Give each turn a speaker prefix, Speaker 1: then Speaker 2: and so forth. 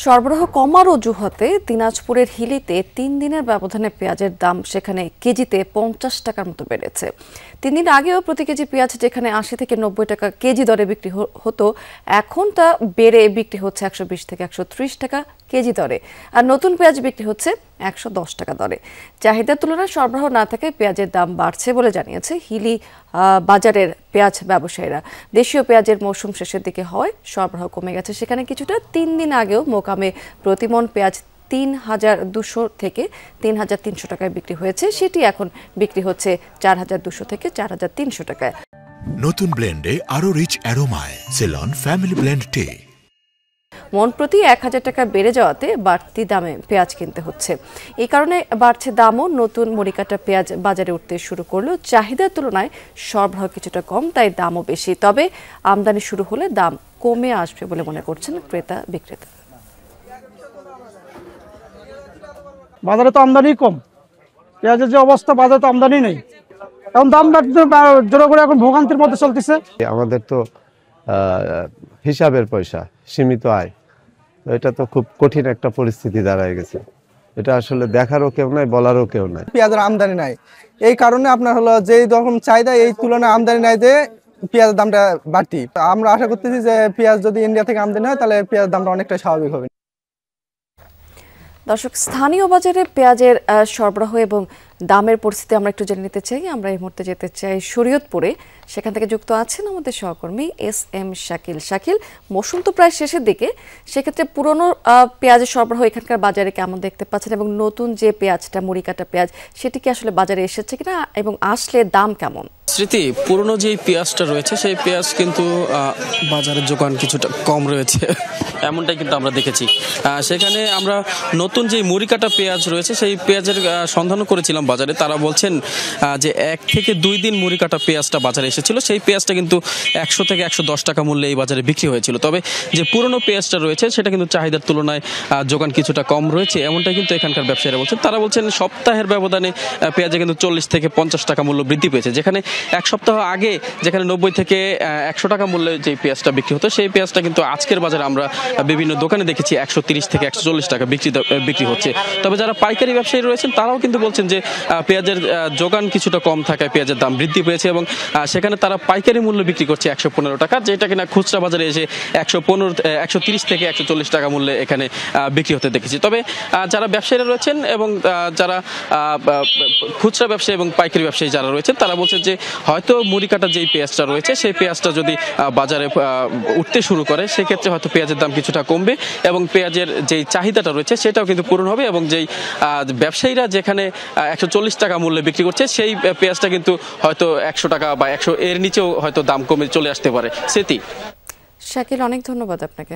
Speaker 1: সরবরাহ কমার অজুহাতে দিনাজপুরের হিলিতে ৩ দিনের ব্যবধানে পেঁয়াজের দাম সেখানে কেজিতে ৫০ টাকার মতো বেড়েছে। ৩ দিন আগেও প্রতি কেজি পেঁয়াজ যেখানে ৮০ থেকে ৯০ টাকা কেজি দরে বিক্রি হতো, এখন তা বেড়ে বিক্রি হচ্ছে ১২০ থেকে ১৩০ টাকা কেজি দরে। আর নতুন পেঁয়াজ বিক্রি হচ্ছে ১১০ টাকা দরে। চাহিদার তুলনায় সরবরাহ না থাকায় পেঁয়াজের দাম বাড়ছে বলে জানিয়েছে হিলি বাজারের পেঁয়াজ ব্যবসায়ীরা। দেশীয় পেঁয়াজের মৌসুম শেষের দিকে হয় সরবরাহ কমে গেছে সেখানে কিছুটা। ৩ দিন আগেও মোকামে প্রতিমন পেঁয়াজ ৩,২০০ থেকে ৩,৩০০ টাকায় বিক্রি হয়েছে, সেটি এখন বিক্রি হচ্ছে ৪,২০০ থেকে ৪,৩০০ টাকায়।
Speaker 2: নতুন ব্লেন্ডে আরো রিচ অ্যারোমায় সেলন ফ্যামিলি ব্লেন্ড টে।
Speaker 1: মন প্রতি ১,০০০ টাকা বেড়ে যাওয়াতে বাড়তি দামে পেঁয়াজ কিনতে হচ্ছে। এই কারণে বাড়ছে দামও। নতুন মরিকাটা পেঁয়াজ বাজারে উঠতে শুরু করলেও চাহিদার তুলনায় সরবরাহ কিছুটা কম, তাই দামও বেশি। তবে আমদানি শুরু হলে দাম কমে আসবে বলে মনে করছেন ক্রেতা বিক্রেতা।
Speaker 3: বাজারে তো আমদানি কম, পেঁয়াজের যে অবস্থা বাজারে তো আমদানি নেই, এখন দাম জোর করে এখন ভোগান্তির মধ্যে চলতেছে।
Speaker 4: আমাদের তো হিসাবের পয়সা, সীমিত আয়, এটা তো খুব কঠিন একটা পরিস্থিতি দাঁড়ায় গেছে। এটা আসলে দেখারও কেউ নাই, বলারও কেউ নাই।
Speaker 5: পেঁয়াজের আমদানি নাই, এই কারণে আপনার হলো যে রকম চাহিদা এই তুলনায় আমদানি নাই যে পেঁয়াজের দামটা বাড়তি। আমরা আশা করতেছি যে পেঁয়াজ যদি ইন্ডিয়া থেকে আমদানি হয় তাহলে পেঁয়াজের দামটা অনেকটা স্বাভাবিক হবে।
Speaker 1: দর্শক, স্থানীয় বাজারে পেঁয়াজের সরবরাহ এবং দামের পরিস্থিতি আমরা একটু জেনে নিতে চাই। আমরা এই মুহূর্তে যেতে চাই শরীয়তপুরে। সেখান থেকে যুক্ত আছেন আমাদের সহকর্মী SM শাকিল। শাকিল, মৌসুম তো প্রায় শেষের দিকে, সেক্ষেত্রে পুরনো পেঁয়াজের সরবরাহ এখানকার বাজারে কেমন দেখতে পাচ্ছেন, এবং নতুন যে পেঁয়াজটা মরিকাটা পেঁয়াজ সেটি কি আসলে বাজারে এসেছে কিনা, এবং আসলে দাম কেমন?
Speaker 6: স্মৃতি, পুরনো যে পেঁয়াজটা রয়েছে সেই পেঁয়াজ কিন্তু বাজারের যোগান কিছুটা কম রয়েছে, এমনটাই কিন্তু আমরা দেখেছি। সেখানে আমরা নতুন যে মুড়িকাটা পেঁয়াজ রয়েছে সেই পেঁয়াজের সন্ধানও করেছিলাম বাজারে। তারা বলছেন যে ১ থেকে ২ দিন মুড়িকাটা পেঁয়াজটা বাজারে এসেছিল, সেই পেঁয়াজটা কিন্তু ১০০ থেকে ১১০ টাকা মূল্যে এই বাজারে বিক্রি হয়েছিল। তবে যে পুরনো পেঁয়াজটা রয়েছে সেটা কিন্তু চাহিদার তুলনায় যোগান কিছুটা কম রয়েছে, এমনটাই কিন্তু এখানকার ব্যবসায়ীরা বলছেন। তারা বলছেন সপ্তাহের ব্যবধানে পেঁয়াজে কিন্তু ৪০ থেকে ৫০ টাকা মূল্য বৃদ্ধি পেয়েছে। যেখানে এক সপ্তাহ আগে যেখানে ৯০ থেকে ১০০ টাকা মূল্যে যে পেঁয়াজটা বিক্রি হতো, সেই পেঁয়াজটা কিন্তু আজকের বাজারে আমরা বিভিন্ন দোকানে দেখেছি ১৩০ থেকে ১৪০ টাকা বিক্রি হচ্ছে। তবে যারা পাইকারি ব্যবসায়ী রয়েছেন তারাও কিন্তু বলছেন যে পেঁয়াজের যোগান কিছুটা কম থাকায় পেঁয়াজের দাম বৃদ্ধি পেয়েছে, এবং সেখানে তারা পাইকারি মূল্য বিক্রি করছে ১১৫ টাকা, যেটা কিনা খুচরা বাজারে এসে ১৩০ থেকে ১৪০ টাকা মূল্যে এখানে বিক্রি হতে দেখেছি। তবে যারা ব্যবসায়ীরা রয়েছেন এবং যারা খুচরা ব্যবসায়ী এবং পাইকারি ব্যবসায়ী যারা রয়েছেন তারা বলছেন যে হয়তো মুড়িকাটা যেই পেঁয়াজটা রয়েছে সেই পেঁয়াজটা যদি বাজারে উঠতে শুরু করে সেক্ষেত্রে হয়তো পেঁয়াজের দাম কিছুটা কমবে, এবং পেঁয়াজের যেই চাহিদাটা রয়েছে সেটাও কিন্তু পূরণ হবে, এবং যেই ব্যবসায়ীরা যেখানে ১৪০ টাকা মূল্যে বিক্রি করছে সেই পেঁয়াজটা কিন্তু হয়তো ১০০ টাকা বা ১০০ এর নিচেও হয়তো দাম কমে চলে আসতে পারে। সেটি
Speaker 1: শাকিল, অনেক ধন্যবাদ আপনাকে।